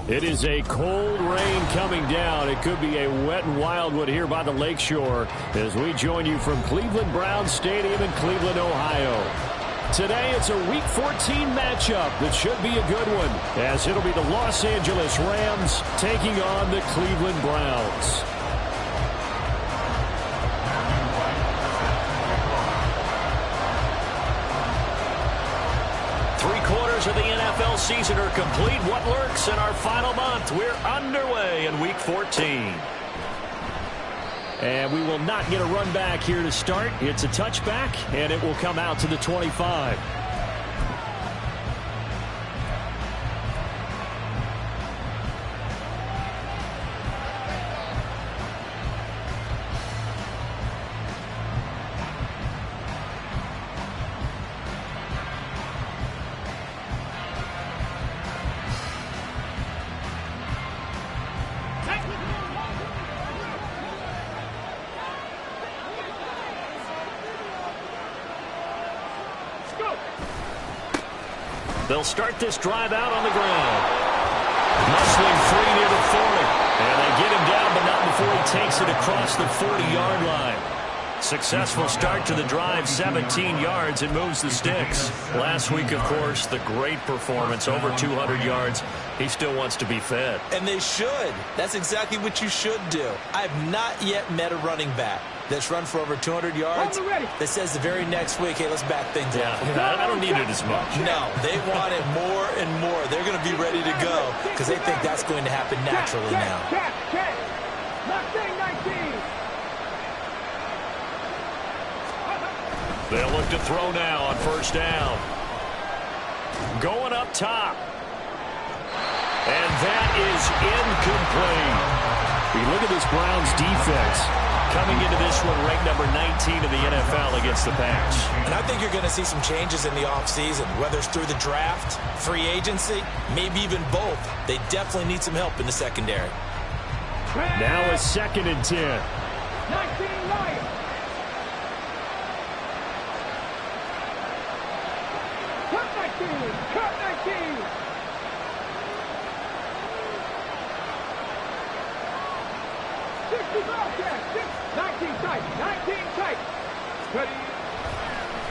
It is a cold rain coming down. It could be a wet and wild one here by the lakeshore as we join you from Cleveland Browns Stadium in Cleveland, Ohio. Today it's a Week 14 matchup that should be a good one, as it'll be the Los Angeles Rams taking on the Cleveland Browns. Three-quarters of the NFL season are complete. What lurks in our final month? We're underway in Week 14. And we will not get a run back here to start. It's a touchback, and it will come out to the 25. They'll start this drive out on the ground. Muscling free near the 40. And they get him down, but not before he takes it across the 40-yard line. Successful start to the drive, 17 yards, and moves the sticks. Last week, of course, the great performance, over 200 yards. He still wants to be fed. And they should. That's exactly what you should do. I've not yet met a running back that's run for over 200 yards that says the very next week, hey, let's back things up. I don't need it as much. No, they want it more and more. They're going to be ready to go because they think that's going to happen naturally now. They'll look to throw now on first down. Going up top. And that is incomplete. You look at this Browns defense coming into this one ranked number 19 in the NFL against the pass. And I think you're going to see some changes in the offseason, whether it's through the draft, free agency, maybe even both. They definitely need some help in the secondary. Now a 2nd and 10. 19 Lions. Cut 19. 19 tight.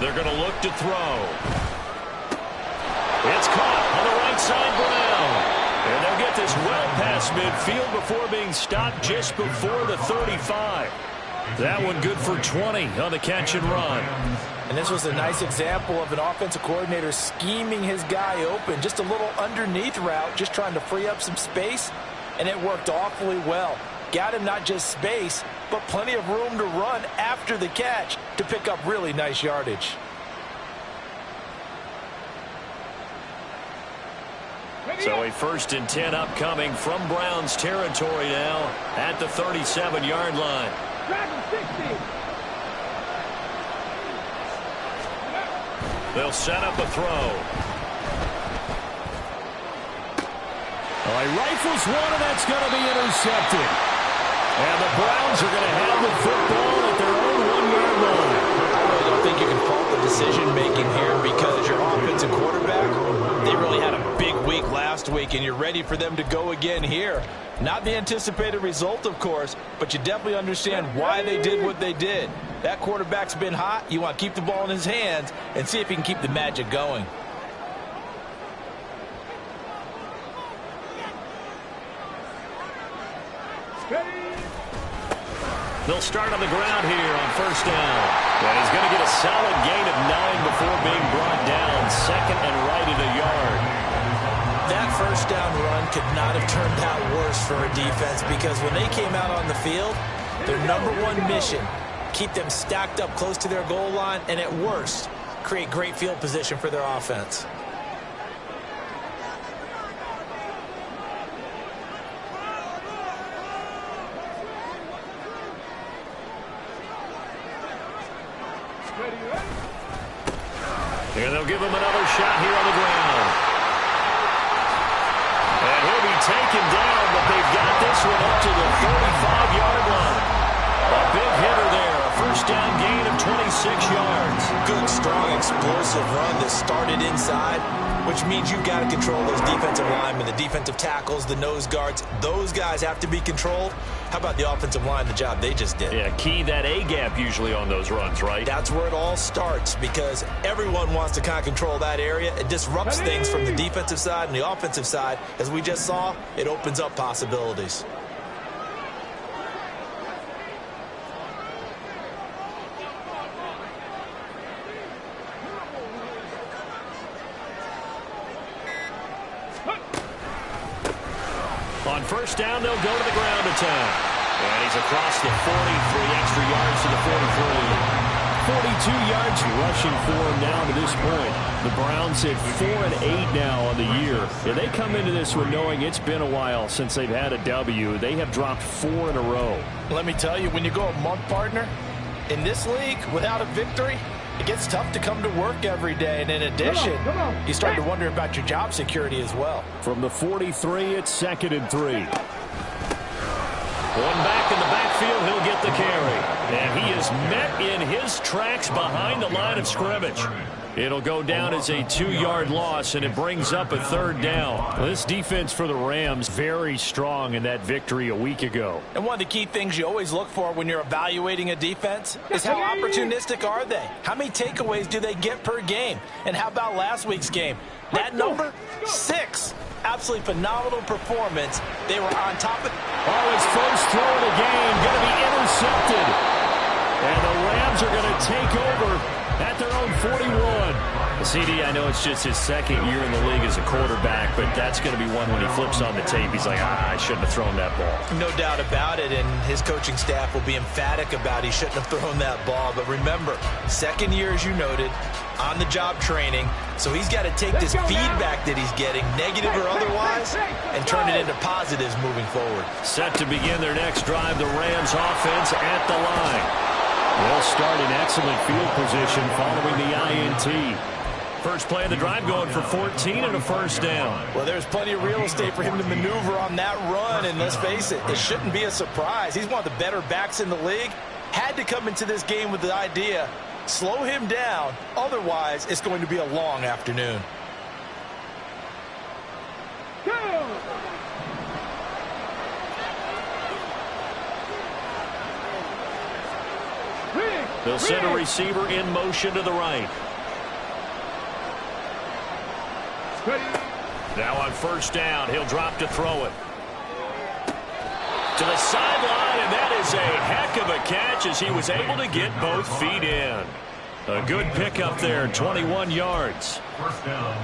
They're going to look to throw. It's caught on the right side, Brown. And they'll get this well past midfield before being stopped just before the 35. That one good for 20 on the catch and run. And this was a nice example of an offensive coordinator scheming his guy open. Just a little underneath route, just trying to free up some space. And it worked awfully well. Got him not just space, but plenty of room to run after the catch to pick up really nice yardage. So a 1st and 10 upcoming from Browns territory now at the 37-yard line. They'll set up a throw. Well, he rifles one, and that's going to be intercepted. And the Browns are going to have the football at their own 1-yard line. I really don't think you can fault the decision-making here because your offensive quarterback, they really had a big week last week, and you're ready for them to go again here. Not the anticipated result, of course, but you definitely understand why they did what they did. That quarterback's been hot. You want to keep the ball in his hands and see if he can keep the magic going. They'll start on the ground here on first down. And he's going to get a solid gain of 9 before being brought down. 2nd and right at a yard. That first down run could not have turned out worse for a defense because when they came out on the field, their #1 mission, keep them stacked up close to their goal line, and at worst, create great field position for their offense. And they'll give him another shot here on the ground. And he'll be taken down, but they've got this one up to the 45-yard line. A big hitter there, a first down gain of 26 yards. Good strong, explosive run that started inside, which means you've got to control those defensive linemen, the defensive tackles, the nose guards. Those guys have to be controlled. How about the offensive line, the job they just did? Yeah, key that A-gap usually on those runs, right? That's where it all starts because everyone wants to kind of control that area. It disrupts things from the defensive side and the offensive side. As we just saw, it opens up possibilities. On first down, they'll go to the ground attack. And he's across the 40, 3 extra yards to the 43. 42 yards rushing for him now to this point. The Browns hit 4-8 now on the year. Yeah, they come into this one knowing it's been a while since they've had a W. They have dropped 4 in a row. Let me tell you, when you go a month, partner, in this league without a victory, it gets tough to come to work every day. And in addition, you start to wonder about your job security as well. From the 43, it's 2nd and 3. One back in the backfield, he'll get the carry. And he is met in his tracks behind the line of scrimmage. It'll go down as a 2-yard loss, and it brings up a 3rd down. Well, this defense for the Rams, very strong in that victory a week ago. And one of the key things you always look for when you're evaluating a defense is how opportunistic are they? How many takeaways do they get per game? And how about last week's game? That number, 6. Absolutely phenomenal performance. They were on top of it. Oh, his first throw of the game going to be intercepted. And the Rams are going to take over at their own 41. CD, I know it's just his 2nd year in the league as a quarterback, but that's going to be one when he flips on the tape. He's like, I shouldn't have thrown that ball. No doubt about it, and his coaching staff will be emphatic about he shouldn't have thrown that ball. But remember, 2nd year, as you noted, on-the-job training, so he's got to take this feedback that he's getting, negative or otherwise, and turn it into positives moving forward. Set to begin their next drive, the Rams offense at the line. They'll start in excellent field position following the INT. First play of the drive going for 14 and a 1st down. Well, there's plenty of real estate for him to maneuver on that run, and let's face it, it shouldn't be a surprise. He's one of the better backs in the league. Had to come into this game with the idea, slow him down, otherwise it's going to be a long afternoon. They'll send a receiver in motion to the right. Now on first down, he'll drop to throw it. To the sideline, and that is a heck of a catch as he was able to get both feet in. A good pickup there, 21 yards.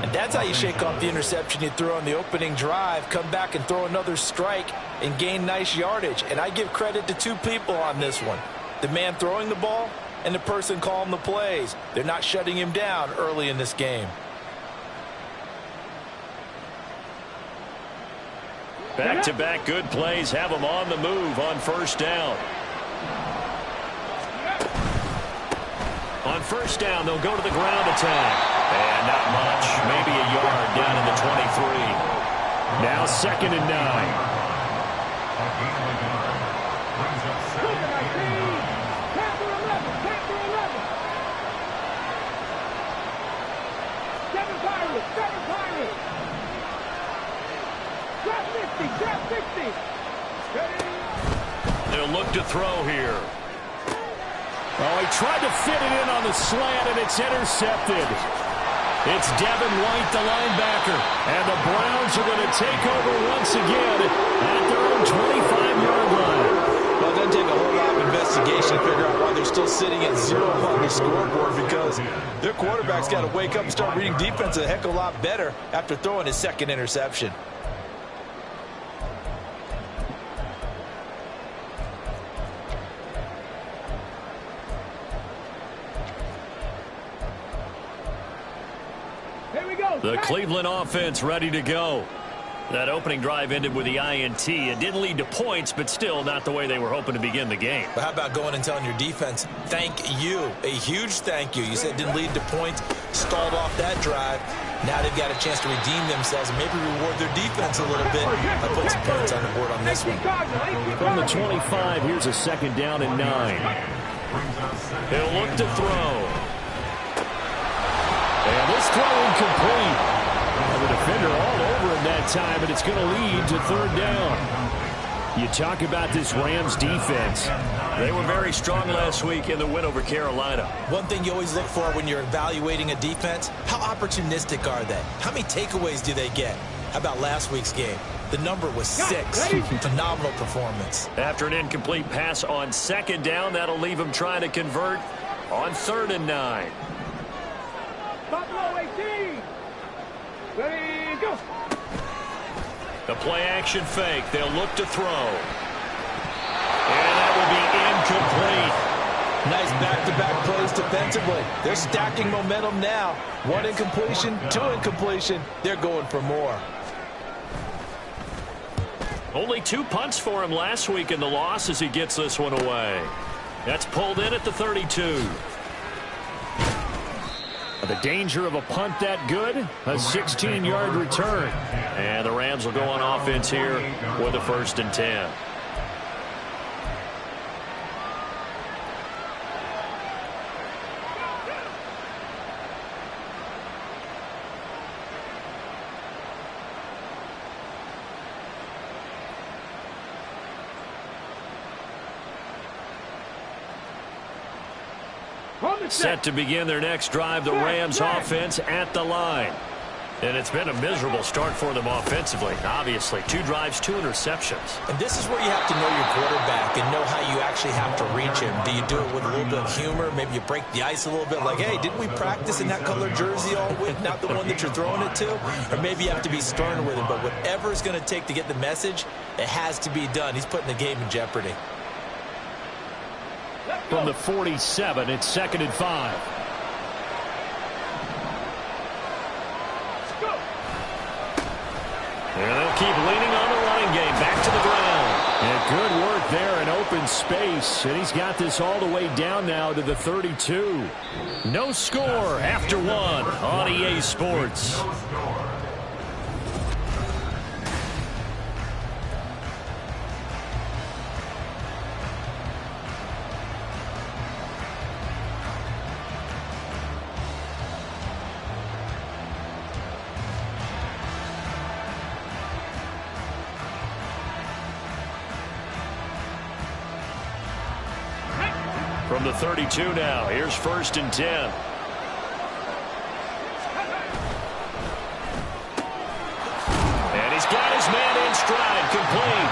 And that's how you shake off the interception you threw on the opening drive, come back and throw another strike and gain nice yardage. And I give credit to 2 people on this one. The man throwing the ball and the person calling the plays. They're not shutting him down early in this game. Back-to-back good plays have him on the move on first down. On first down, they'll go to the ground attack. And not much. Maybe a yard down in the 23. Now 2nd and 9. They'll look to throw here. Oh, he tried to fit it in on the slant, and it's intercepted. It's Devin White, the linebacker. And the Browns are going to take over once again at their own 25-yard line. Well, it doesn't take a whole lot of investigation to figure out why they're still sitting at 0 on the scoreboard, because their quarterback's got to wake up and start reading defense a heck of a lot better after throwing his 2nd interception. The Cleveland offense ready to go. That opening drive ended with the INT. It didn't lead to points, but still not the way they were hoping to begin the game. But how about going and telling your defense, thank you, a huge thank you. You said it didn't lead to points, stalled off that drive. Now they've got a chance to redeem themselves and maybe reward their defense a little bit by putting some points on the board on this one. From the 25, here's a 2nd down and 9. He'll look to throw. This throw incomplete. The defender all over him that time, and it's going to lead to third down. You talk about this Rams defense. They were very strong last week in the win over Carolina. One thing you always look for when you're evaluating a defense, how opportunistic are they? How many takeaways do they get? How about last week's game? The number was 6. Phenomenal performance. After an incomplete pass on second down, that'll leave him trying to convert on 3rd and 9. Buffalo 18. Ready, go. The play-action fake. They'll look to throw. And that will be incomplete. Nice back-to-back plays defensively. They're stacking momentum now. 1 incompletion, 2 incompletion. They're going for more. Only 2 punts for him last week in the loss as he gets this one away. That's pulled in at the 32. The danger of a punt that good, a 16-yard return. And the Rams will go on offense here with a 1st and 10. Set to begin their next drive, the Rams offense at the line. And it's been a miserable start for them offensively. Obviously, 2 drives, 2 interceptions. And this is where you have to know your quarterback and know how you actually have to reach him. Do you do it with a little bit of humor? Maybe you break the ice a little bit like, hey, didn't we practice in that color jersey all week, not the one that you're throwing it to? Or maybe you have to be stern with him. But whatever it's going to take to get the message, it has to be done. He's putting the game in jeopardy. From the 47, it's 2nd and 5. And they'll keep leaning on the running game. Back to the ground. And good work there in open space. And he's got this all the way down now to the 32. No score after 1 on EA Sports. From the 32 now, here's 1st and 10. And he's got his man in stride, complete.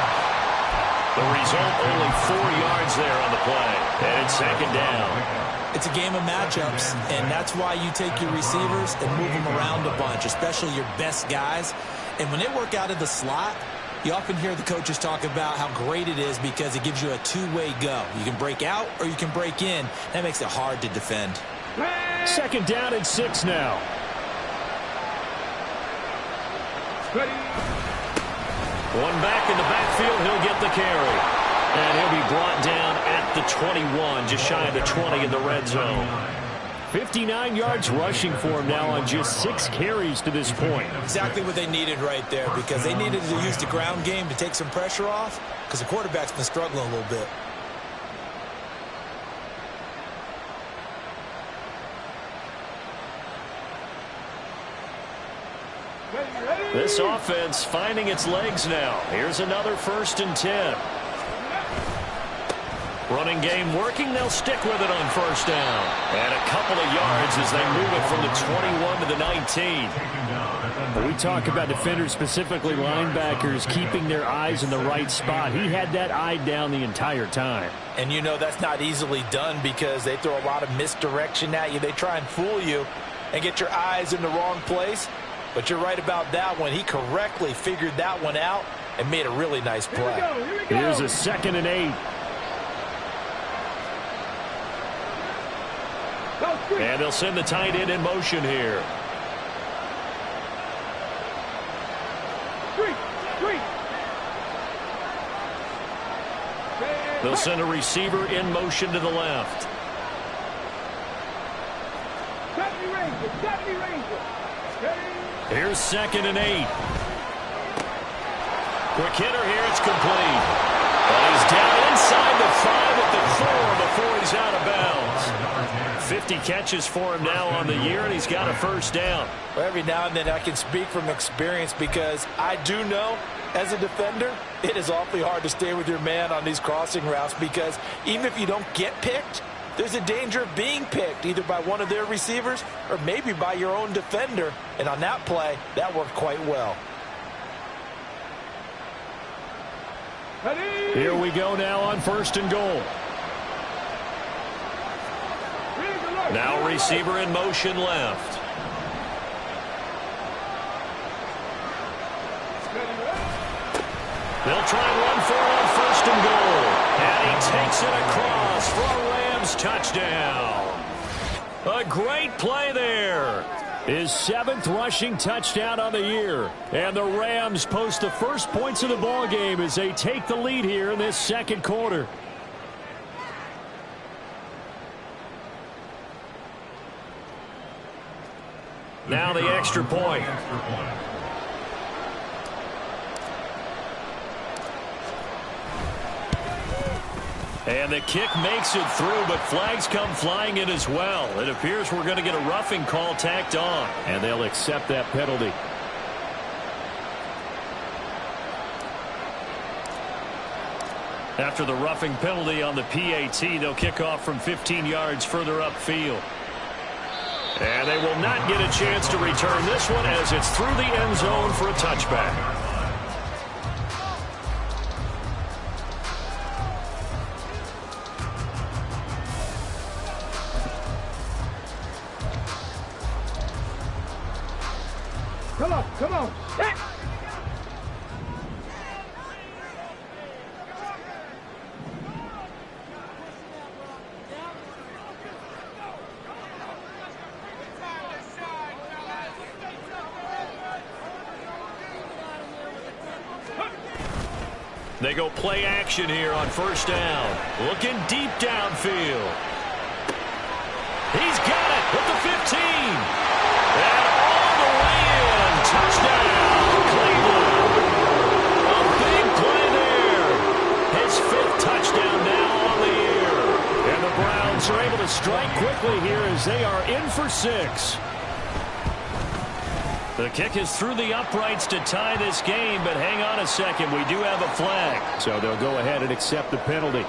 The result, only 4 yards there on the play. And it's 2nd down. It's a game of matchups, and that's why you take your receivers and move them around a bunch, especially your best guys. And when they work out of the slot, you often hear the coaches talk about how great it is because it gives you a 2-way go. You can break out or you can break in. That makes it hard to defend. 2nd down and 6 now. One back in the backfield. He'll get the carry. And he'll be brought down at the 21, just shy of the 20 in the red zone. 59 yards rushing for him now on just 6 carries to this point. Exactly what they needed right there, because they needed to use the ground game to take some pressure off, because the quarterback's been struggling a little bit. This offense finding its legs now. Here's another 1st and 10. Running game working. They'll stick with it on 1st down. And a couple of yards as they move it from the 21 to the 19. We talk about defenders, specifically linebackers, keeping their eyes in the right spot. He had that eye down the entire time. And you know that's not easily done because they throw a lot of misdirection at you. They try and fool you and get your eyes in the wrong place. But you're right about that one. He correctly figured that one out and made a really nice play. Here we go. Here's a 2nd and 8. And they'll send the tight end in motion here. They'll send a receiver in motion to the left. Here's 2nd and 8. Quick hitter here. It's complete. But he's down inside the 5 at the 4 before he's out of bounds. catches for him now on the year, and he's got a first down. Well, every now and then I can speak from experience because I do know as a defender it is awfully hard to stay with your man on these crossing routes because even if you don't get picked, there's a danger of being picked either by one of their receivers or maybe by your own defender. And on that play, that worked quite well. Here we go now on 1st and goal. Now receiver in motion left. They'll try and run for it on 1st and goal. And he takes it across for a Rams touchdown. A great play there. His 7th rushing touchdown on the year. And the Rams post the first points of the ball game as they take the lead here in this 2nd quarter. Now the extra point. And the kick makes it through, but flags come flying in as well. It appears we're going to get a roughing call tacked on, and they'll accept that penalty. After the roughing penalty on the PAT, they'll kick off from 15 yards further upfield. And they will not get a chance to return this one as it's through the end zone for a touchback. Come on, come on. Back. They go play action here on 1st down. Looking deep downfield. He's got it with the 15. And all the way in. Touchdown, Cleveland. A big play there. His 5th touchdown now on the year. And the Browns are able to strike quickly here as they are in for 6. The kick is through the uprights to tie this game, but hang on a second. We do have a flag. So they'll go ahead and accept the penalty.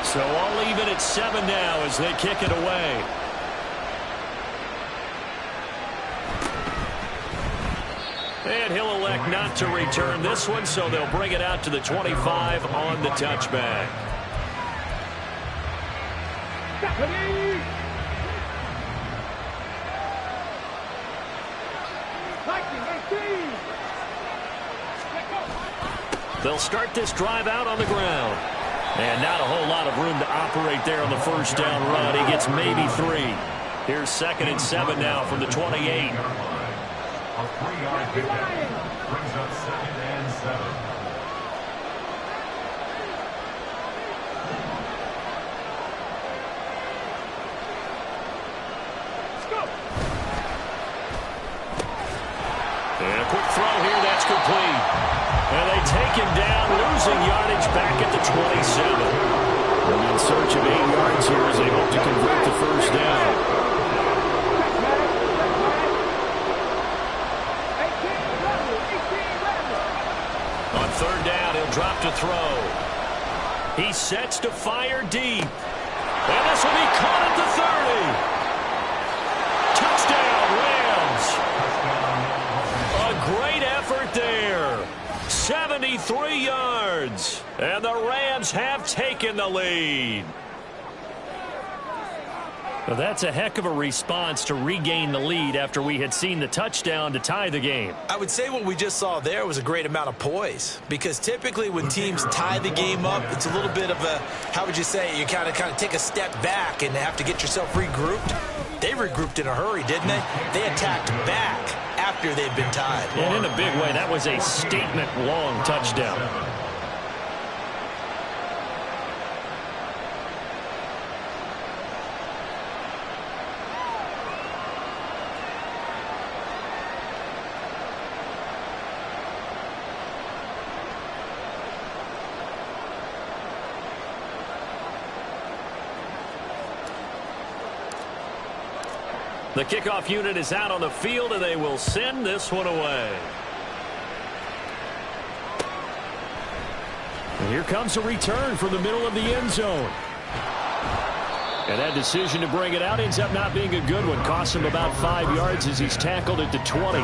So I'll leave it at 7 now as they kick it away. And he'll elect not to return this one, so they'll bring it out to the 25 on the touchback. They'll start this drive out on the ground. And not a whole lot of room to operate there on the 1st down run. He gets maybe 3. Here's 2nd and 7 now from the 28. A 3-yard pickup brings up 2nd and 7. And a quick throw here, that's complete. And they take him down, losing yardage back at the 27. And in search of 8 yards here as they hope to convert the 1st down. On 3rd down, he'll drop to throw. He sets to fire deep. And this will be caught at the 30. Touchdown, Rams. A great effort there. 73 yards. And the Rams have taken the lead. Well, that's a heck of a response to regain the lead after we had seen the touchdown to tie the game. I would say what we just saw there was a great amount of poise, because typically when teams tie the game up, it's a little bit of a, how would you say, you kind of take a step back and have to get yourself regrouped. They regrouped in a hurry, didn't they? They attacked back after they'd been tied. And in a big way, that was a statement-long touchdown. The kickoff unit is out on the field, and they will send this one away. And here comes a return from the middle of the end zone. And that decision to bring it out ends up not being a good one. Costs him about 5 yards as he's tackled at the 20.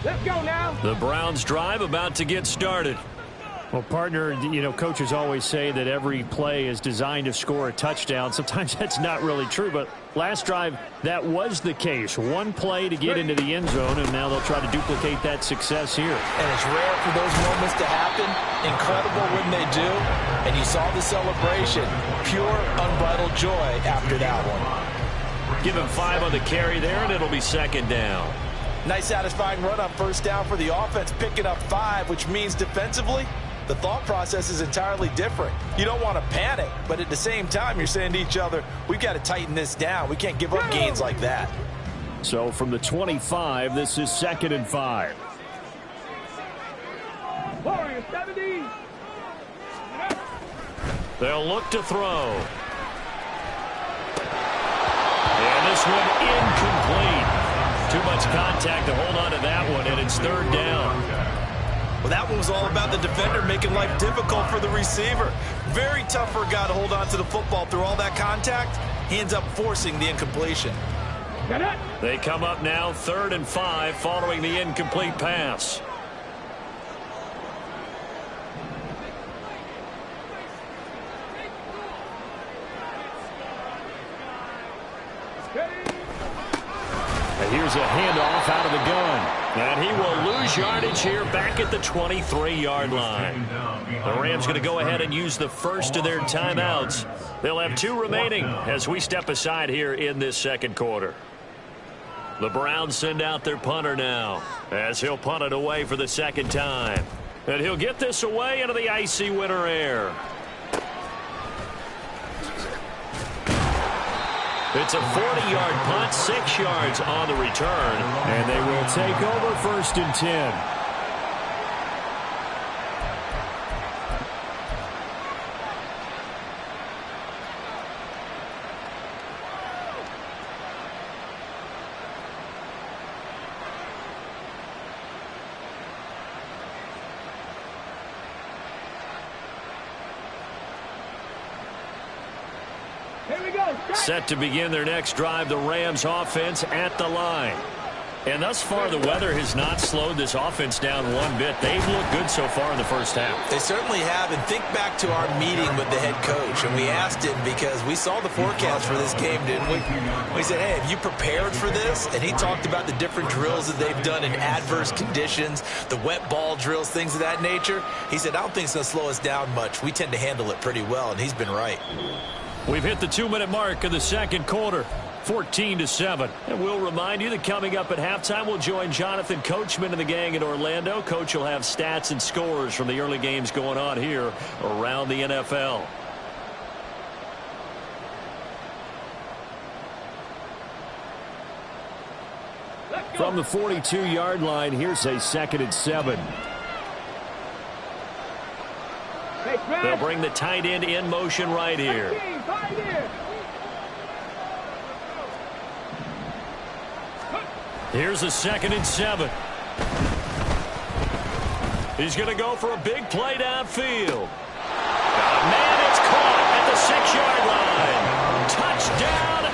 Let's go now. The Browns drive about to get started. Well, partner, you know, coaches always say that every play is designed to score a touchdown. Sometimes that's not really true, but last drive, that was the case. One play to get into the end zone, and now they'll try to duplicate that success here. And it's rare for those moments to happen. Incredible when they do. And you saw the celebration. Pure, unbridled joy after that one. Give him 5 on the carry there, and it'll be second down. Nice satisfying run on first down for the offense, picking up 5, which means defensively, the thought process is entirely different. You don't want to panic, but at the same time, you're saying to each other, we've got to tighten this down. We can't give up gains like that. So from the 25, this is 2nd and 5. Warriors 70. They'll look to throw. And this one incomplete. Too much contact to hold on to that one, and it's 3rd down. Well, that one was all about the defender making life difficult for the receiver. Very tough for a guy to hold on to the football through all that contact. He ends up forcing the incompletion. They come up now 3rd and 5 following the incomplete pass. And here's a handoff out of the gun. And he will lose yardage here back at the 23-yard line. The Rams going to go ahead and use the first of their timeouts. They'll have 2 remaining as we step aside here in this second quarter. The Browns send out their punter now as he'll punt it away for the second time. And he'll get this away into the icy winter air. It's a 40-yard punt, 6 yards on the return. And they will take over 1st and 10. Set to begin their next drive, the Rams offense at the line. And thus far, the weather has not slowed this offense down one bit. They've looked good so far in the first half. They certainly have. And think back to our meeting with the head coach. And we asked him because we saw the forecast for this game, didn't we? We said, hey, have you prepared for this? And he talked about the different drills that they've done in adverse conditions, the wet ball drills, things of that nature. He said, I don't think it's going to slow us down much. We tend to handle it pretty well, and he's been right. We've hit the 2-minute mark of the second quarter, 14-7. And we'll remind you that coming up at halftime, we'll join Jonathan Coachman and the gang in Orlando. Coach will have stats and scores from the early games going on here around the NFL. From the 42-yard line, here's a 2nd and 7. They'll bring the tight end in motion right here. Here's a 2nd and 7. He's going to go for a big play downfield. Man, it's caught at the 6-yard line. Touchdown,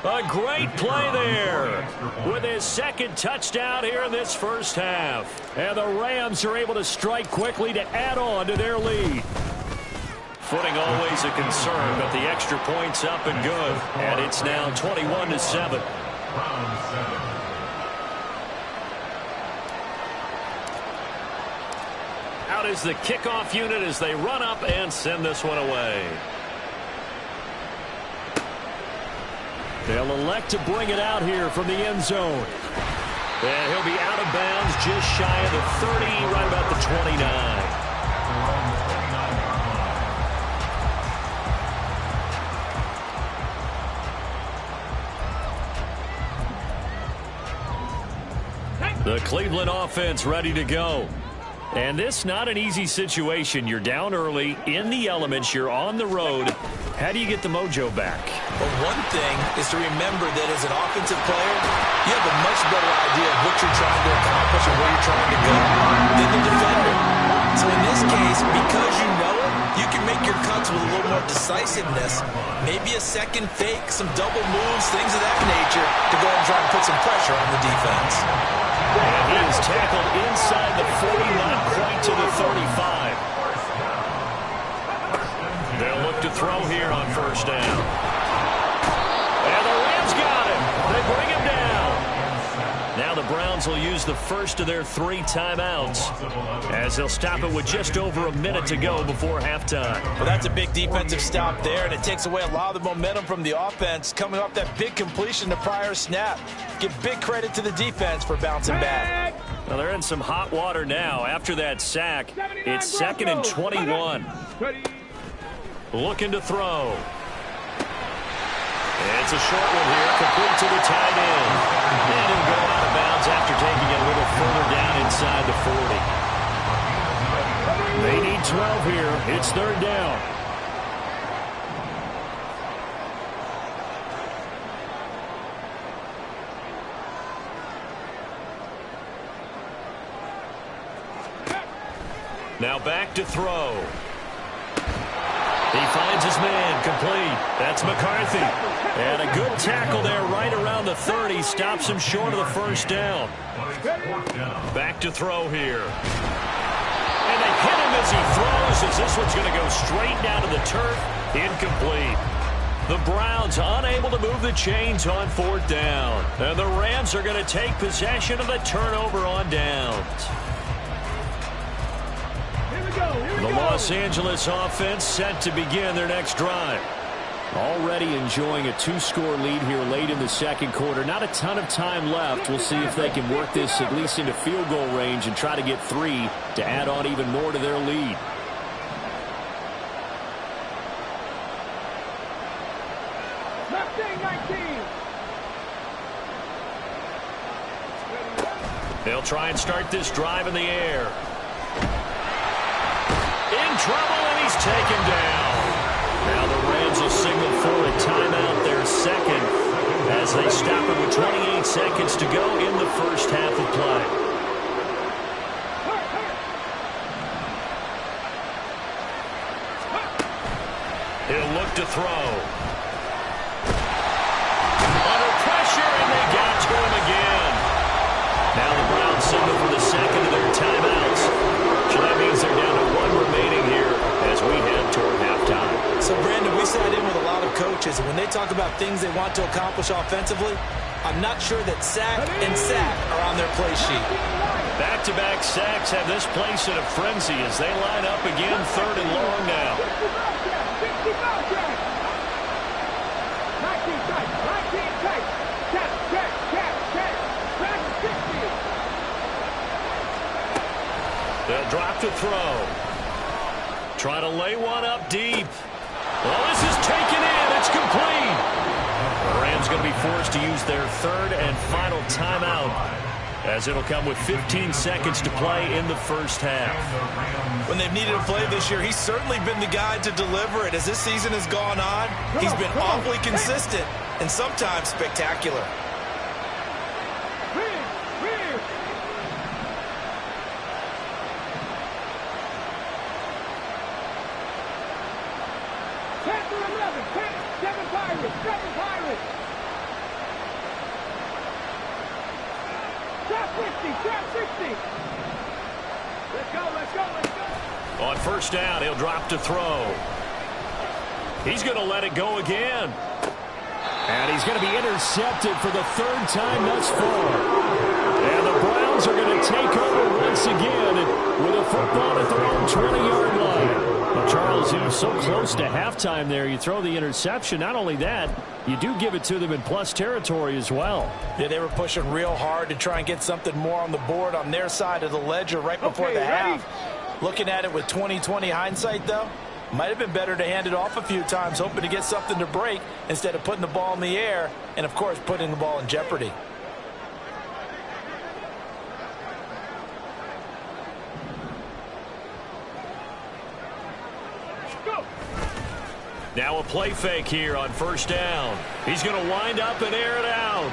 L.A. A great play there with his 2nd touchdown here in this first half. And the Rams are able to strike quickly to add on to their lead. Footing always a concern, but the extra point's up and good. And it's now 21-7. Out is the kickoff unit as they run up and send this one away. They'll elect to bring it out here from the end zone. And he'll be out of bounds just shy of the 30, right about the 29. The Cleveland offense ready to go. And this not an easy situation. You're down early, in the elements, you're on the road. How do you get the mojo back? Well, one thing is to remember that as an offensive player, you have a much better idea of what you're trying to accomplish and where you're trying to go than the defender. So in this case, because you know it, you can make your cuts with a little more decisiveness. Maybe a second fake, some double moves, things of that nature to go and try and put some pressure on the defense. And he is tackled inside the 40, not quite to the 35. They'll look to throw here on first down. And the Rams got him. They bring him down. Now the Browns will use the first of their 3 timeouts as they'll stop it with just over a minute to go before halftime. Well, that's a big defensive stop there, and it takes away a lot of the momentum from the offense coming off that big completion the prior snap. Give big credit to the defense for bouncing back. Well, they're in some hot water now. After that sack, it's 2nd and 21. Looking to throw. It's a short one here, complete to the tight end. And he'll go out of bounds after taking it a little further down inside the 40. They need 12 here. It's 3rd down. Now back to throw. He finds his man, complete. That's McCarthy. And a good tackle there right around the 30. Stops him short of the first down. Back to throw here. And they hit him as he throws, as this one's going to go straight down to the turf. Incomplete. The Browns unable to move the chains on 4th down. And the Rams are going to take possession of the turnover on downs. The Los Angeles offense set to begin their next drive. Already enjoying a 2-score lead here late in the 2nd quarter. Not a ton of time left. We'll see if they can work this at least into field goal range and try to get 3 to add on even more to their lead. They'll try and start this drive in the air. In trouble, and he's taken down. Now the Rams will signal for a timeout, their 2nd, as they stop it with 28 seconds to go in the first half of play. He'll look to throw. Under pressure, and they got to him again. Now the Browns signal for the 2nd of their timeouts. So that means they're down to 1 remaining here as we head toward halftime. So, Brandon, we sat in with a lot of coaches, and when they talk about things they want to accomplish offensively, I'm not sure that sack and sack are on their play sheet. Back-to-back sacks have this place in a frenzy as they line up again 3rd and long now. They'll drop to throw. Try to lay one up deep. Well, this is taken in. It's complete. The Rams going to be forced to use their 3rd and final timeout, as it'll come with 15 seconds to play in the first half. When they've needed a play this year, he's certainly been the guy to deliver it. As this season has gone on, he's been awfully consistent and sometimes spectacular. On first down, he'll drop to throw. He's going to let it go again. And he's going to be intercepted for the 3rd time thus far. And the Browns are going to take over once again with a football at their own 20-yard line. Well, Charles, you know, so close to halftime there. You throw the interception. Not only that, you do give it to them in plus territory as well. Yeah, they were pushing real hard to try and get something more on the board on their side of the ledger right before the half. Looking at it with 20/20 hindsight, though, might have been better to hand it off a few times, hoping to get something to break instead of putting the ball in the air and, of course, putting the ball in jeopardy. Now a play fake here on first down. He's going to wind up and air it out.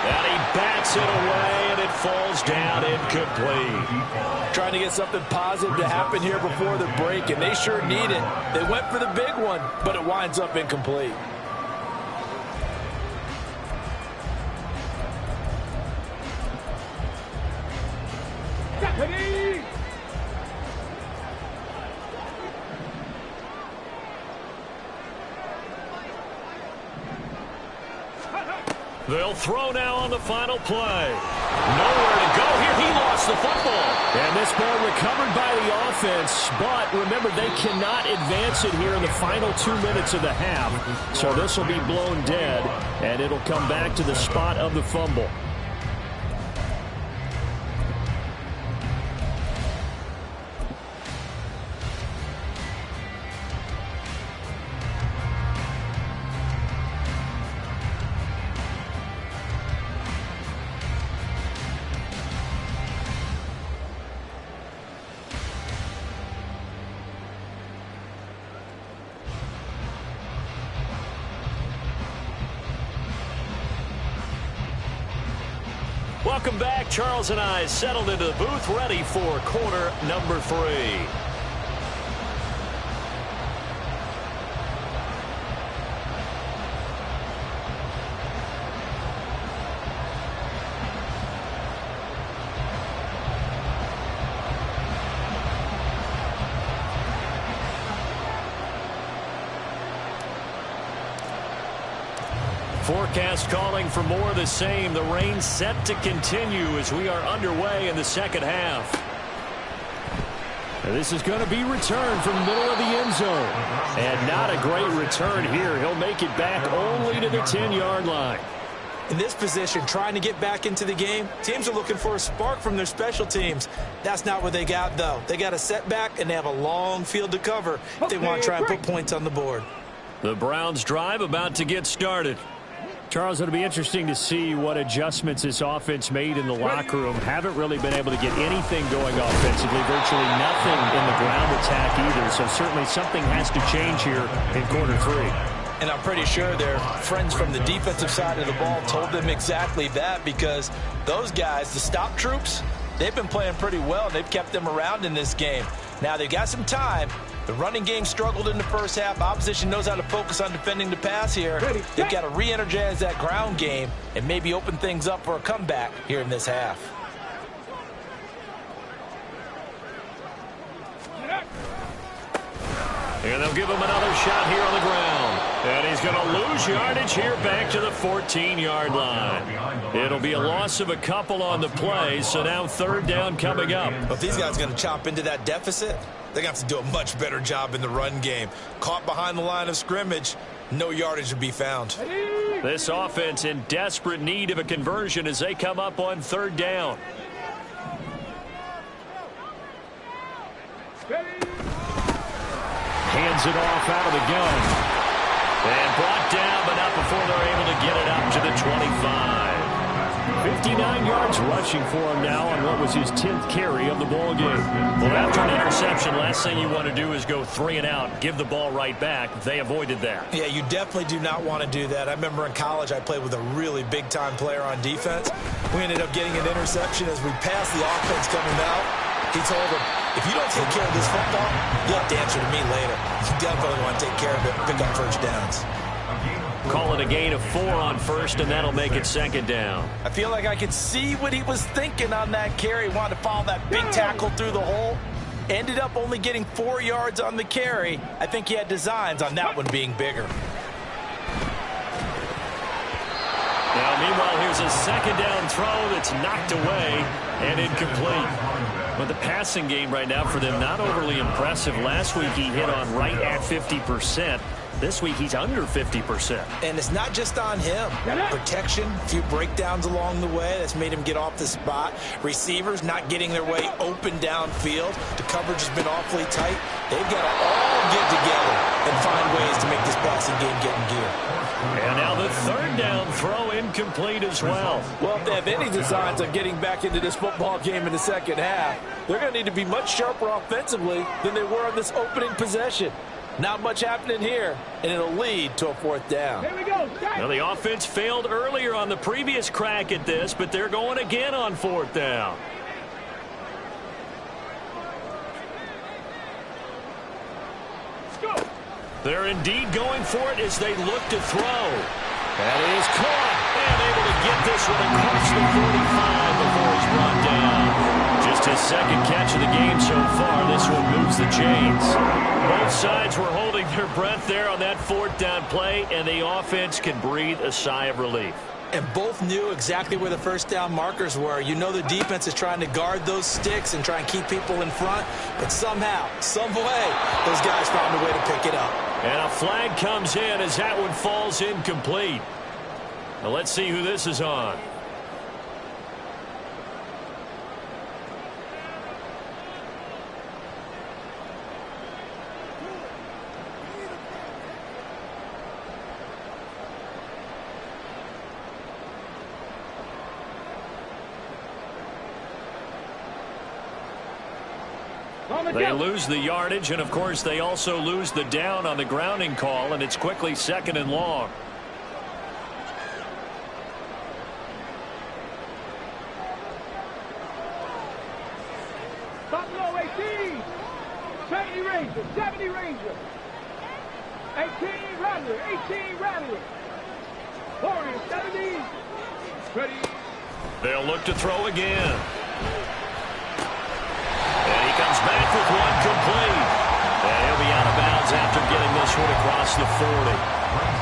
And he bats it away, and it falls down incomplete. Trying to get something positive to happen here before the break, and they sure need it. They went for the big one, but it winds up incomplete. They'll throw now on the final play. Nowhere to go here. He lost the football. And this ball recovered by the offense, but remember, they cannot advance it here in the final 2 minutes of the half. So this will be blown dead, and it'll come back to the spot of the fumble. Welcome back. Charles and I settled into the booth, ready for quarter number 3. Forecast calling for more of the same. The rain set to continue as we are underway in the second half. And this is going to be returned from the middle of the end zone. And not a great return here. He'll make it back only to the 10-yard line. In this position, trying to get back into the game, teams are looking for a spark from their special teams. That's not what they got, though. They got a setback, and they have a long field to cover if they want to try and put points on the board. The Browns drive about to get started. Charles, it'll be interesting to see what adjustments this offense made in the locker room. Haven't really been able to get anything going offensively, virtually nothing in the ground attack either. So certainly something has to change here in quarter 3. And I'm pretty sure their friends from the defensive side of the ball told them exactly that, because those guys, the stop troops, they've been playing pretty well. They've kept them around in this game. Now they've got some time. The running game struggled in the first half. Opposition knows how to focus on defending the pass here. They've got to re-energize that ground game and maybe open things up for a comeback here in this half. And they'll give him another shot here on the ground. And he's going to lose yardage here back to the 14-yard line. It'll be a loss of a couple on the play, so now third down coming up. But if these guys are going to chop into that deficit, they're going to have to do a much better job in the run game. Caught behind the line of scrimmage, no yardage to be found. This offense in desperate need of a conversion as they come up on third down. Hands it off out of the gun. And brought down, but not before they're able to get it up to the 25. 59 yards rushing for him now on what was his 10th carry of the ball game. Well, after an interception, last thing you want to do is go 3 and out, give the ball right back. They avoided that. Yeah, you definitely do not want to do that. I remember in college I played with a really big-time player on defense. We ended up getting an interception as we passed the offense coming out. He told him, if you don't take care of this football, you'll have to answer to me later. You definitely want to take care of it and pick up first downs. Call it a gain of 4 on first, and that'll make it second down. I feel like I could see what he was thinking on that carry. Wanted to follow that big tackle through the hole. Ended up only getting 4 yards on the carry. I think he had designs on that one being bigger. Now, meanwhile, here's a second down throw that's knocked away and incomplete. But the passing game right now for them, not overly impressive. Last week he hit on right at 50%. This week he's under 50%. And it's not just on him. Protection, a few breakdowns along the way that's made him get off the spot. Receivers not getting their way open downfield. The coverage has been awfully tight. They've got to all get together and find ways to make this passing game get in gear. And now the third down throw incomplete as well. Well, if they have any designs on getting back into this football game in the second half, they're going to need to be much sharper offensively than they were on this opening possession. Not much happening here, and it'll lead to a 4th down. Here we go. Now, the offense failed earlier on the previous crack at this, but they're going again on 4th down. They're indeed going for it as they look to throw. That is caught, and able to get this one across the 45 before he's run down. Just his 2nd catch of the game so far. This one moves the chains. Both sides were holding their breath there on that 4th down play, and the offense can breathe a sigh of relief. And both knew exactly where the 1st down markers were. You know the defense is trying to guard those sticks and try and keep people in front, but somehow, some way, those guys found a way to pick it up. And a flag comes in as that one falls incomplete. Now let's see who this is on. They lose the yardage, and of course they also lose the down on the grounding call, and it's quickly 2nd and long. Buffalo 18. 70 Ranger. 70 Ranger. 18 Rattler. 18 Rattler. Warriors 70. Ready. They'll look to throw again. And he comes back with one complete. And he'll be out of bounds after getting this one across the 40.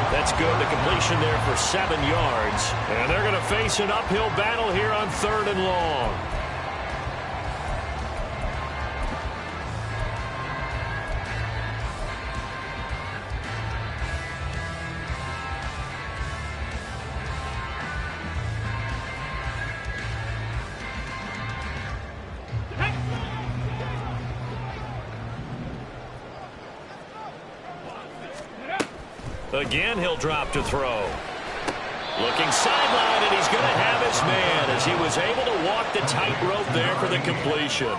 That's good. The completion there for 7 yards. And they're going to face an uphill battle here on 3rd and long. Again, he'll drop to throw. Looking sideline, and he's going to have his man as he was able to walk the tightrope there for the completion.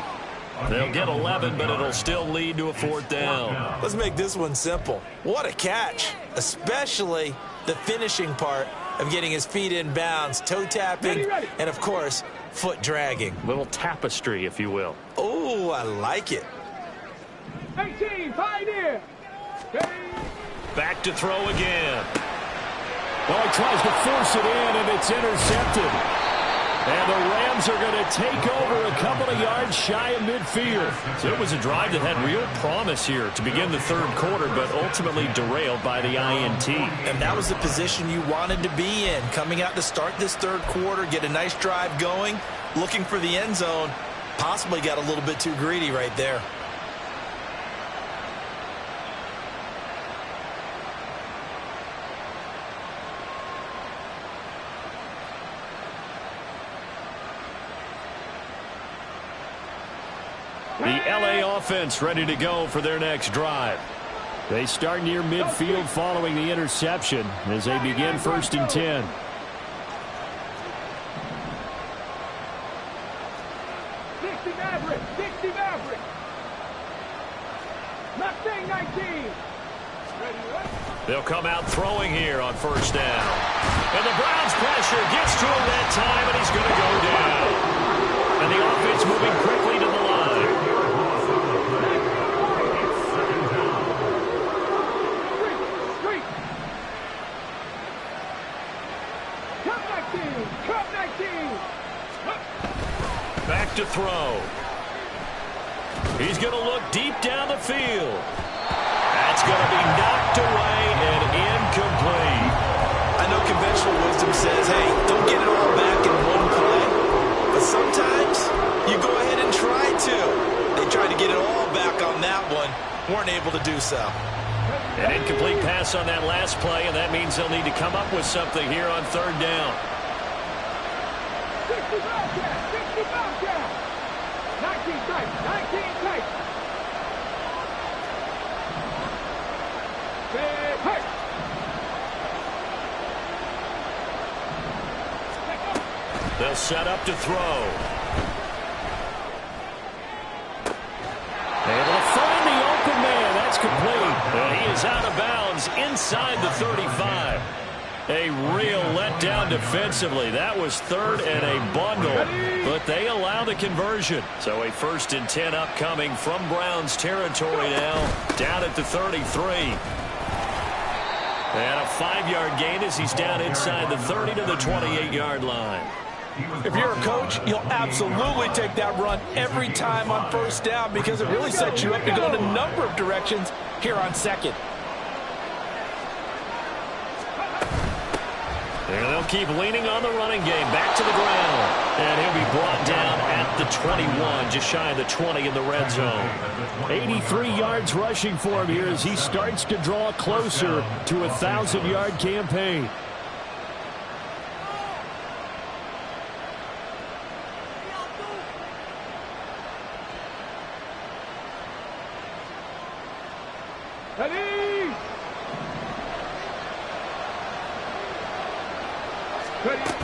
They'll get 11, but it'll still lead to a 4th down. Let's make this one simple. What a catch, especially the finishing part of getting his feet in bounds, toe tapping, and, of course, foot dragging. Little tapestry, if you will. Oh, I like it. 18, Pioneer. Back to throw again. Well, he tries to force it in, and it's intercepted. And the Rams are going to take over a couple of yards shy of midfield. So it was a drive that had real promise here to begin the 3rd quarter, but ultimately derailed by the INT. And that was the position you wanted to be in, coming out to start this 3rd quarter, get a nice drive going, looking for the end zone. Possibly got a little bit too greedy right there. The LA offense ready to go for their next drive. They start near midfield following the interception as they begin 1st and 10. They'll come out throwing here on 1st down. And the Browns pressure gets to him that time, and he's going to go down. And the offense moving quickly to the line. Back to throw. He's going to look deep down the field. That's going to be knocked away and incomplete. I know conventional wisdom says, hey, don't get it all back in one play. But sometimes you go ahead and try to. They tried to get it all back on that one. Weren't able to do so. An incomplete pass on that last play, and that means they'll need to come up with something here on 3rd down. 60 Bobcat. 19 tight. 19 tight. They'll set up to throw. Able to find the open man. That's complete. And is out of bounds inside the 35. A real letdown defensively. That was third and a bundle, but they allow the conversion. So a 1st and 10 upcoming from Browns territory now, down at the 33. And a 5-yard gain as he's down inside the 30 to the 28-yard line. If you're a coach, you'll absolutely take that run every time on 1st down because it really sets you up to go in a number of directions here on 2nd. And they'll keep leaning on the running game. Back to the ground. And he'll be brought down at the 21, just shy of the 20 in the red zone. 83 yards rushing for him here as he starts to draw closer to a 1,000-yard campaign. Ready? Ready?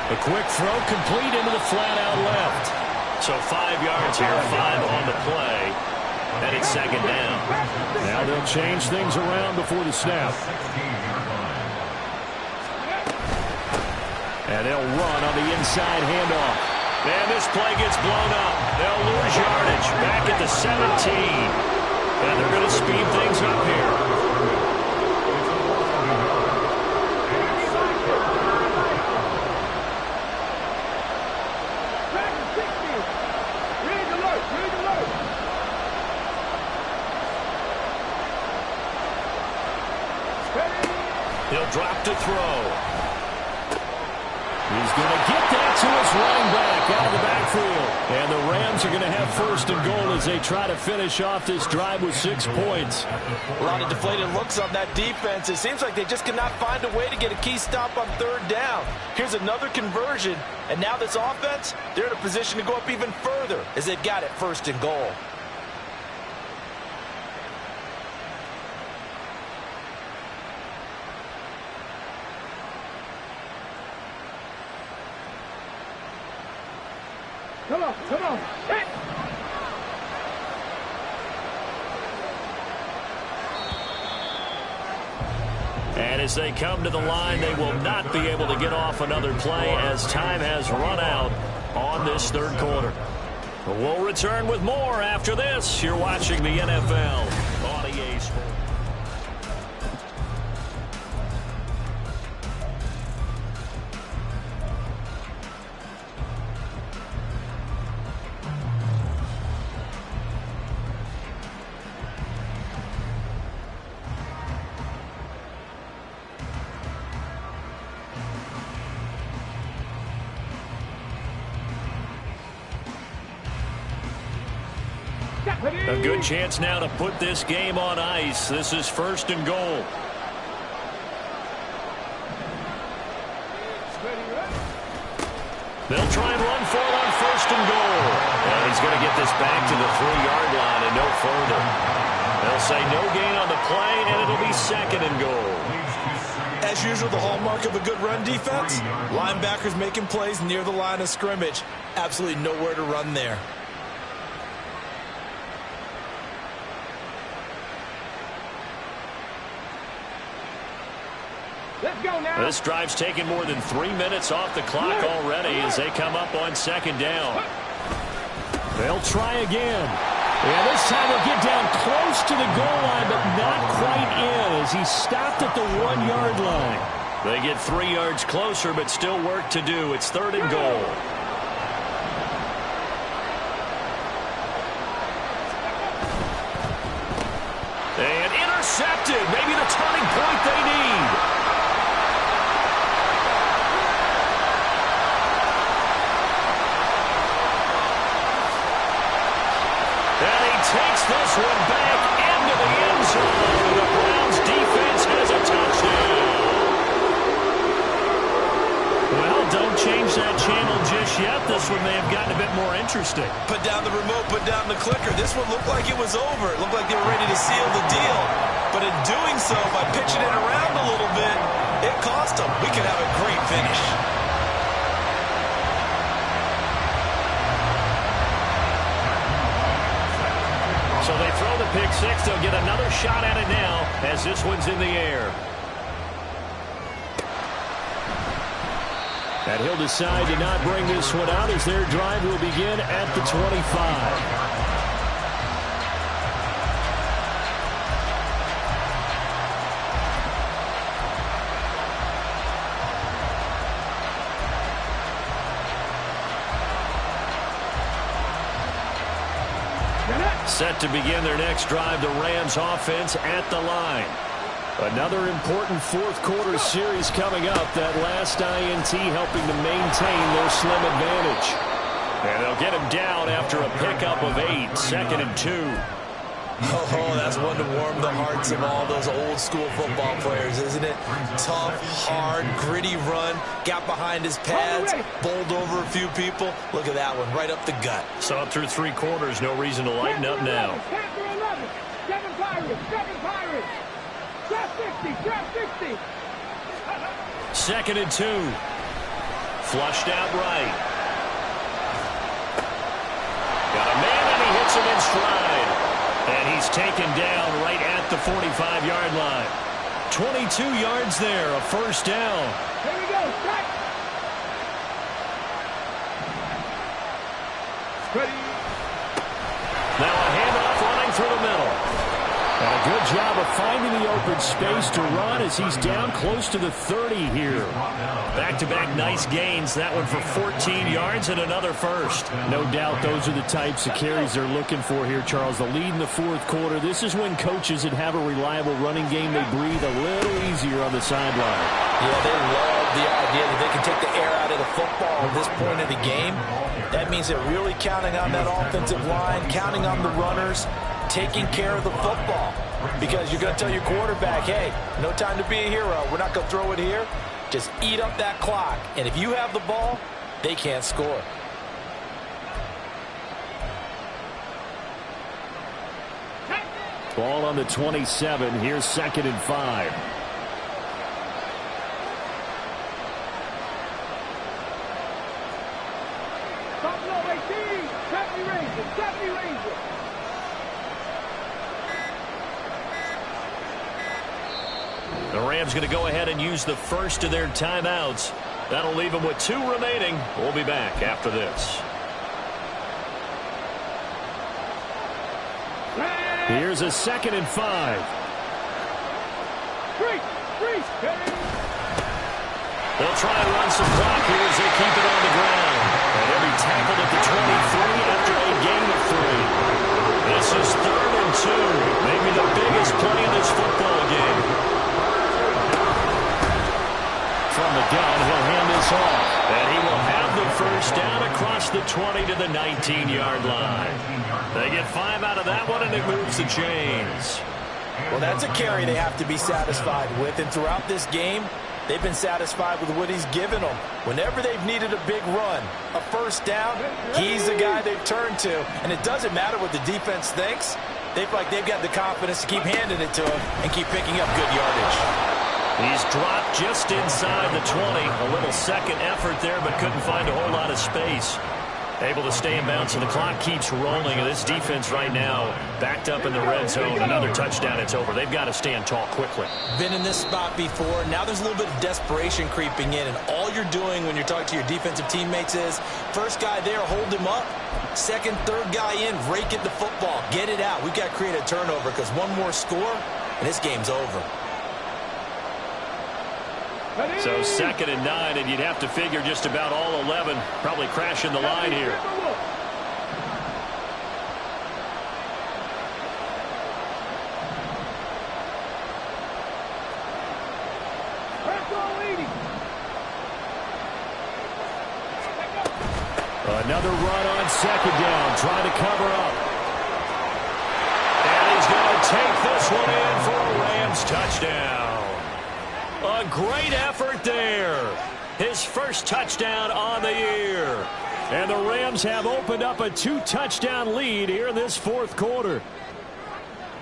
A quick throw complete into the flat out left. So 5 yards here, 5 on the play. And it's 2nd down. Now they'll change things around before the snap. And they'll run on the inside handoff. And this play gets blown up. They'll lose yardage back at the 17. And they're going to speed things up here. He'll drop to throw. He's going to get that to his running back out of the backfield. And the Rams are going to have 1st and goal as they try to finish off this drive with 6 points. A lot of deflated looks on that defense. It seems like they just cannot find a way to get a key stop on 3rd down. Here's another conversion. And now this offense, they're in a position to go up even further as they've got it 1st and goal. Come on, come on. Hit. And as they come to the line, they will not be able to get off another play as time has run out on this 3rd quarter. We'll return with more after this. You're watching the NFL on EA Sports. A good chance now to put this game on ice. This is 1st and goal. They'll try and run for it on 1st and goal. And he's going to get this back to the 3-yard line and no further. They'll say no gain on the play, and it'll be 2nd and goal. As usual, the hallmark of a good run defense, linebackers making plays near the line of scrimmage. Absolutely nowhere to run there. Let's go now. This drive's taken more than 3 minutes off the clock already as they come up on 2nd down. They'll try again. And this time he'll get down close to the goal line, but not quite in as he stopped at the 1-yard line. They get 3 yards closer, but still work to do. It's 3rd and goal. And intercepted. Maybe the turning point they need. And he takes this one back into the end zone. The Browns defense has a touchdown. Well, don't change that channel just yet. This one may have gotten a bit more interesting. Put down the remote, put down the clicker. This one looked like it was over. It looked like they were ready to seal the deal. But in doing so, by pitching it around a little bit, it cost them. We could have a great finish. So they throw the pick six. They'll get another shot at it now as this one's in the air. And he'll decide to not bring this one out as their drive will begin at the 25. Set to begin their next drive, the Rams offense at the line. Another important fourth quarter series coming up. That last INT helping to maintain their slim advantage. And they'll get him down after a pickup of 8, 2nd and 2. Oh, that's one to warm the hearts of all those old school football players, isn't it? Tough, hard, gritty run, got behind his pads, bowled over a few people. Look at that one, right up the gut. Saw it through 3 quarters, no reason to lighten up now. 7 Pirates. Drop 60, drop 60. 2nd and 2. Flushed out right. Got a man and he hits him in stride. And he's taken down right at the 45-yard line. 22 yards there, a first down. Here we go, strike. Ready. Now a handoff running through the middle. And a good job of finding the open space to run as he's down close to the 30 here. Back-to-back nice gains. That one for 14 yards and another first. No doubt those are the types of carries they're looking for here, Charles. The lead in the fourth quarter. This is when coaches that have a reliable running game, they breathe a little easier on the sideline. Yeah, they love the idea that they can take the air out of the football at this point of the game. That means they're really counting on that offensive line, counting on the runners, taking care of the football, because you're going to tell your quarterback, hey, no time to be a hero. We're not going to throw it here. Just eat up that clock. And if you have the ball, they can't score. Ball on the 27. Here's 2nd and 5. Buffalo 18. 70 Rangers. 70 Rangers. The Rams going to go ahead and use the first of their timeouts. That'll leave them with 2 remaining. We'll be back after this. Here's a 2nd and 5. They'll try and run some clock here as they keep it on the ground. And they'll be tackled at the 23 after a gain of 3. This is 3rd and 2. Maybe the biggest play in this football game. From the gun, he'll hand this off. And he will have the first down across the 20 to the 19-yard line. They get 5 out of that one, and it moves the chains. Well, that's a carry they have to be satisfied with. And throughout this game, they've been satisfied with what he's given them. Whenever they've needed a big run, a first down, he's the guy they've turned to. And it doesn't matter what the defense thinks. They feel like they've got the confidence to keep handing it to him and keep picking up good yardage. He's dropped just inside the 20. A little second effort there, but couldn't find a whole lot of space. Able to stay in bounds, and the clock keeps rolling. And this defense right now backed up in the red zone. Another touchdown, it's over. They've got to stand tall quickly. Been in this spot before. Now there's a little bit of desperation creeping in. And all you're doing when you're talking to your defensive teammates is, first guy there, hold him up. Second, third guy in, rake at the football. Get it out. We've got to create a turnover because one more score, and this game's over. So 2nd and 9, and you'd have to figure just about all 11 probably crashing the line here. Another run on 2nd down, trying to cover up. And he's going to take this one in for a Rams touchdown. A great effort there. His first touchdown on the year. And the Rams have opened up a 2-touchdown lead here in this fourth quarter.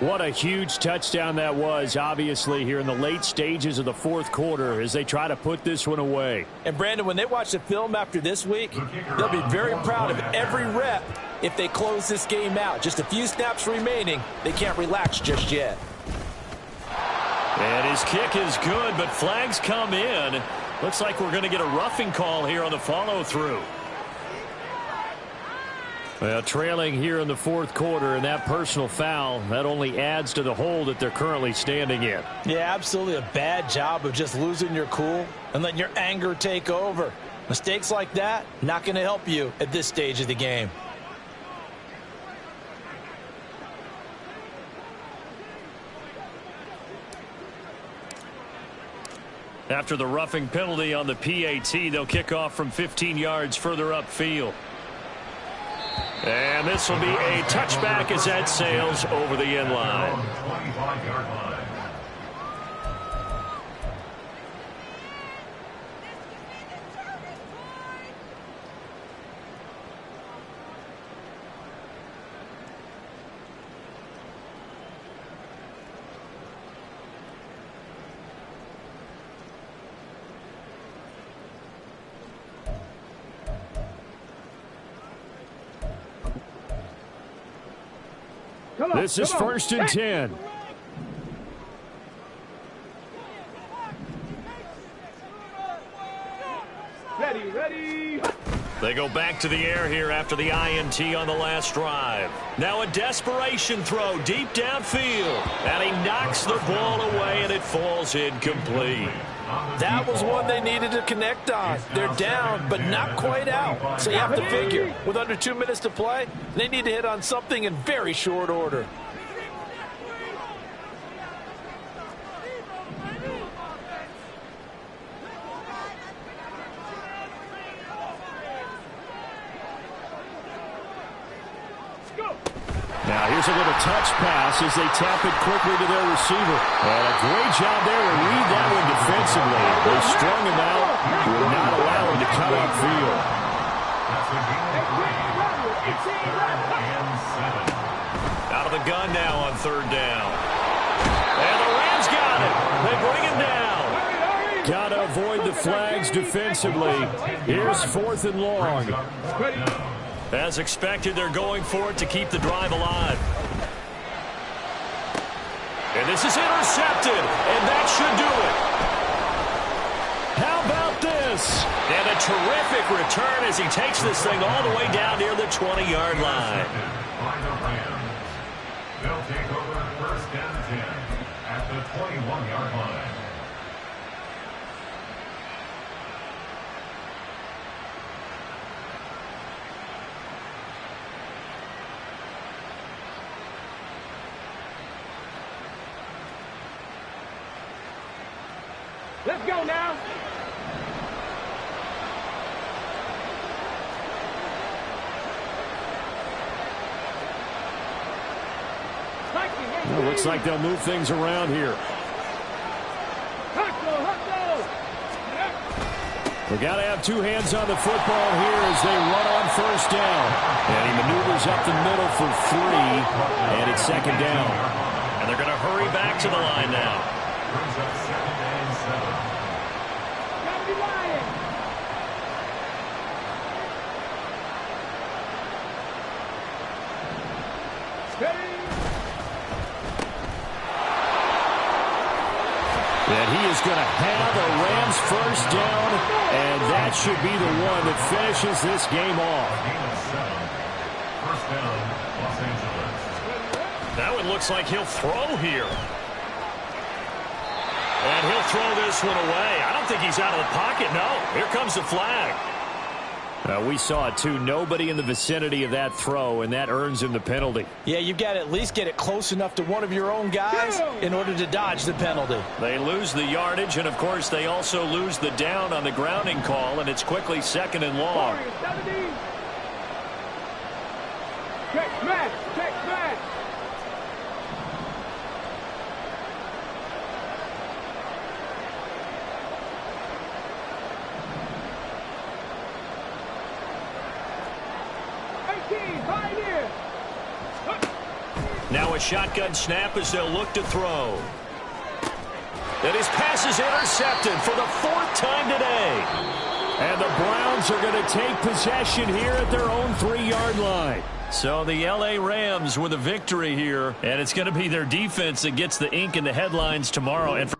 What a huge touchdown that was, obviously, here in the late stages of the fourth quarter as they try to put this one away. And, Brandon, when they watch the film after this week, they'll be very proud of every rep if they close this game out. Just a few snaps remaining. They can't relax just yet. And his kick is good, but flags come in. Looks like we're going to get a roughing call here on the follow-through. Well, trailing here in the fourth quarter, and that personal foul, that only adds to the hole that they're currently standing in. Yeah, absolutely a bad job of just losing your cool and letting your anger take over. Mistakes like that, not going to help you at this stage of the game. After the roughing penalty on the PAT, they'll kick off from 15 yards further upfield. And this will be a touchback as that sails over the end line. 25-yard line. This is 1st and 10. Ready. They go back to the air here after the INT on the last drive. Now a desperation throw deep downfield. And he knocks the ball away, and it falls incomplete. That was one they needed to connect on. They're down, but not quite out. So you have to figure, with under 2 minutes to play, they need to hit on something in very short order. Now here's a little touch pass as they tap it quickly to their receiver. And a great job there to read that one defensively. They strung him out, would not allow him to cut upfield. Out of the gun now on 3rd down. And the Rams got it. They bring him down. Got to avoid the flags defensively. Here's 4th and long. As expected, they're going for it to keep the drive alive. And this is intercepted, and that should do it. How about this? And a terrific return as he takes this thing all the way down near the 20-yard line. By the Rams. They'll take over 1st and 10 at the 21-yard line. Let's go now. Well, looks like they'll move things around here. They got to have 2 hands on the football here as they run on 1st down. And he maneuvers up the middle for 3, and it's 2nd down. And they're going to hurry back to the line now. Brings up 2nd and 7. And he is going to have a Rams 1st down, and that should be the one that finishes this game off. 1st down, Los Angeles. That one looks like he'll throw here. And he'll throw this one away. I don't think he's out of the pocket. No, here comes the flag. We saw it, too. Nobody in the vicinity of that throw, and that earns him the penalty. Yeah, you've got to at least get it close enough to one of your own guys in order to dodge the penalty. They lose the yardage, and, of course, they also lose the down on the grounding call, and it's quickly 2nd and long. Check smash. Now a shotgun snap as they'll look to throw. And his pass is intercepted for the 4th time today. And the Browns are going to take possession here at their own 3-yard line. So the L.A. Rams with a victory here, and it's going to be their defense that gets the ink in the headlines tomorrow. And